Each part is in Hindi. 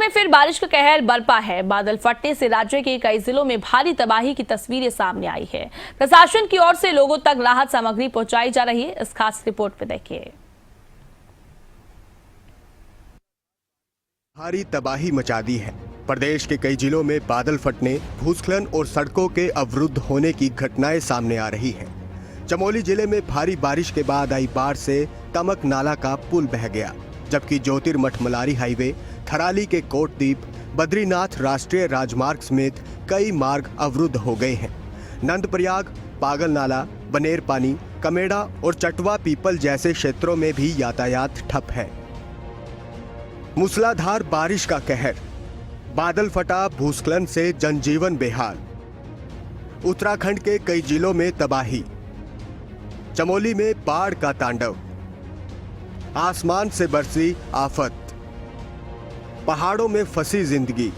में फिर बारिश का कहर बरपा है। बादल फटने से राज्य के कई जिलों में भारी तबाही की तस्वीरें सामने आई है। प्रशासन की ओर से लोगों तक राहत सामग्री पहुंचाई जा रही है। इस खास रिपोर्ट में देखिए। भारी तबाही मचा दी है। प्रदेश के कई जिलों में बादल फटने, भूस्खलन और सड़कों के अवरुद्ध होने की घटनाएं सामने आ रही हैं। चमोली जिले में भारी बारिश के बाद आई बाढ़ से तमक नाला का पुल बह गया, जबकि ज्योतिर्मठ मलारी हाईवे, थराली के कोटदीप, बद्रीनाथ राष्ट्रीय राजमार्ग समेत कई मार्ग अवरुद्ध हो गए हैं। नंदप्रयाग, पागल नाला, बनेर पानी, कमेड़ा और चटवा पीपल जैसे क्षेत्रों में भी यातायात ठप है। मूसलाधार बारिश का कहर, बादल फटा, भूस्खलन से जनजीवन बेहाल। उत्तराखंड के कई जिलों में तबाही, चमोली में बाढ़ का तांडव, आसमान से बरसी आफत, पहाड़ों में फंसी जिंदगी।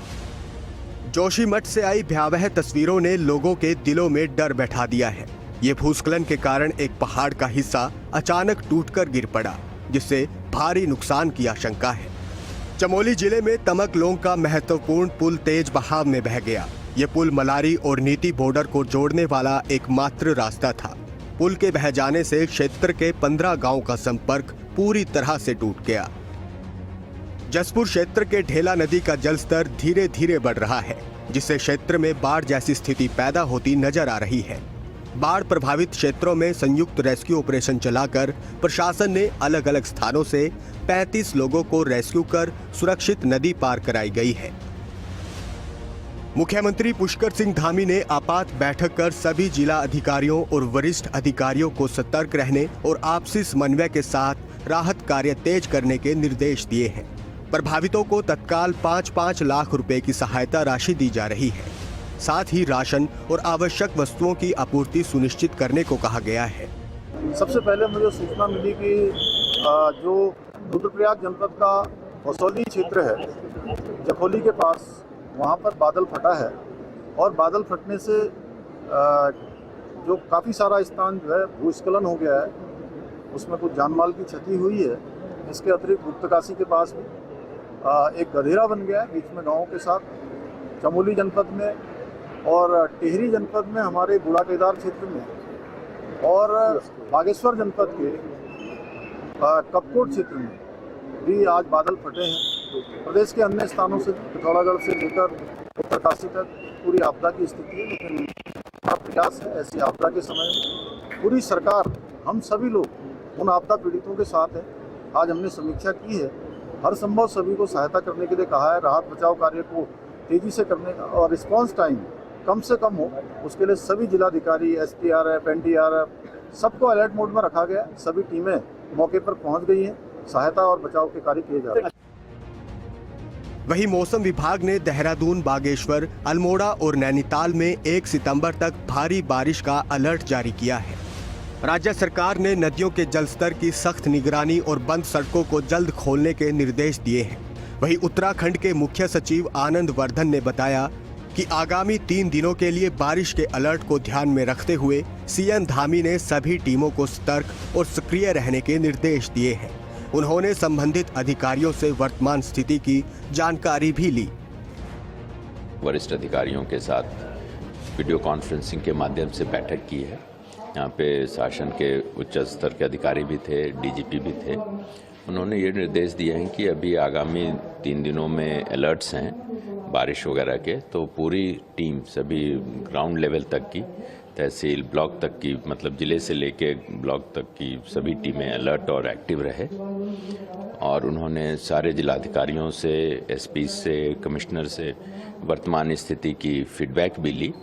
जोशीमठ से आई भयावह तस्वीरों ने लोगों के दिलों में डर बैठा दिया है। ये भूस्खलन के कारण एक पहाड़ का हिस्सा अचानक टूटकर गिर पड़ा, जिससे भारी नुकसान की आशंका है। चमोली जिले में तमकलोंग का महत्वपूर्ण पुल तेज बहाव में बह गया। ये पुल मलारी और नीति बॉर्डर को जोड़ने वाला एकमात्र रास्ता था। पुल के बह जाने से क्षेत्र के 15 गांव का संपर्क पूरी तरह से टूट गया। जसपुर क्षेत्र के ढेला नदी का जलस्तर धीरे धीरे बढ़ रहा है, जिससे क्षेत्र में बाढ़ जैसी स्थिति पैदा होती नजर आ रही है। बाढ़ प्रभावित क्षेत्रों में संयुक्त रेस्क्यू ऑपरेशन चलाकर प्रशासन ने अलग अलग स्थानों से 35 लोगों को रेस्क्यू कर सुरक्षित नदी पार कराई गई है। मुख्यमंत्री पुष्कर सिंह धामी ने आपात बैठक कर सभी जिला अधिकारियों और वरिष्ठ अधिकारियों को सतर्क रहने और आपसी समन्वय के साथ राहत कार्य तेज करने के निर्देश दिए हैं। प्रभावितों को तत्काल 5-5 लाख रुपए की सहायता राशि दी जा रही है। साथ ही राशन और आवश्यक वस्तुओं की आपूर्ति सुनिश्चित करने को कहा गया है। सबसे पहले मुझे सूचना मिली कि जो रुद्रप्रयाग जनपद का बसौली क्षेत्र है, जखोली के पास, वहाँ पर बादल फटा है और बादल फटने से जो काफ़ी सारा स्थान जो है भूस्खलन हो गया है, उसमें कुछ जानमाल की क्षति हुई है। इसके अतिरिक्त गुप्तकाशी के पास भी एक गधेरा बन गया है बीच में गाँवों के साथ। चमोली जनपद में और टिहरी जनपद में, हमारे बूढ़ा केदार क्षेत्र में और बागेश्वर जनपद के कपकोट क्षेत्र में भी आज बादल फटे हैं। प्रदेश के अन्य स्थानों से, पिथौरागढ़ से लेकर उत्तरकाशी तक पूरी आपदा की स्थिति है, लेकिन प्रयास है ऐसी आपदा के समय में पूरी सरकार, हम सभी लोग उन आपदा पीड़ितों के साथ हैं। आज हमने समीक्षा की है, हर संभव सभी को सहायता करने के लिए कहा है। राहत बचाव कार्य को तेजी से करने का और रिस्पांस टाइम कम से कम हो, उसके लिए सभी जिलाधिकारी, SDRF, NDRF सबको अलर्ट मोड में रखा गया। सभी टीमें मौके पर पहुंच गई हैं, सहायता और बचाव के कार्य किए जा रहे हैं। वहीं मौसम विभाग ने देहरादून, बागेश्वर, अल्मोड़ा और नैनीताल में 1 सितंबर तक भारी बारिश का अलर्ट जारी किया है। राज्य सरकार ने नदियों के जलस्तर की सख्त निगरानी और बंद सड़कों को जल्द खोलने के निर्देश दिए हैं। वहीं उत्तराखंड के मुख्य सचिव आनंद वर्धन ने बताया कि आगामी 3 दिनों के लिए बारिश के अलर्ट को ध्यान में रखते हुए CM धामी ने सभी टीमों को सतर्क और सक्रिय रहने के निर्देश दिए हैं। उन्होंने संबंधित अधिकारियों से वर्तमान स्थिति की जानकारी भी ली। वरिष्ठ अधिकारियों के साथ वीडियो कॉन्फ्रेंसिंग के माध्यम से बैठक की है। यहाँ पे शासन के उच्च स्तर के अधिकारी भी थे, DGP भी थे। उन्होंने ये निर्देश दिए हैं कि अभी आगामी 3 दिनों में अलर्ट्स हैं बारिश वगैरह के, तो पूरी टीम सभी ग्राउंड लेवल तक की, तहसील ब्लॉक तक की, मतलब जिले से लेके ब्लॉक तक की सभी टीमें अलर्ट और एक्टिव रहे। और उन्होंने सारे जिलाधिकारियों से, SP से, कमिश्नर से वर्तमान स्थिति की फीडबैक भी ली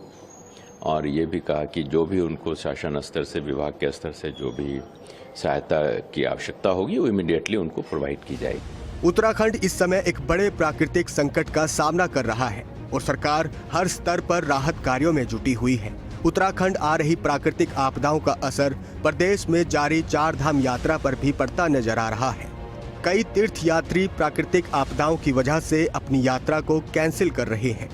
और ये भी कहा कि जो भी उनको शासन स्तर से, विभाग के स्तर से जो भी सहायता की आवश्यकता होगी वो इमीडिएटली उनको प्रोवाइड की जाएगी। उत्तराखंड इस समय एक बड़े प्राकृतिक संकट का सामना कर रहा है और सरकार हर स्तर पर राहत कार्यों में जुटी हुई है। उत्तराखंड आ रही प्राकृतिक आपदाओं का असर प्रदेश में जारी 4 धाम यात्रा पर भी पड़ता नजर आ रहा है। कई तीर्थयात्री प्राकृतिक आपदाओं की वजह से अपनी यात्रा को कैंसिल कर रहे हैं।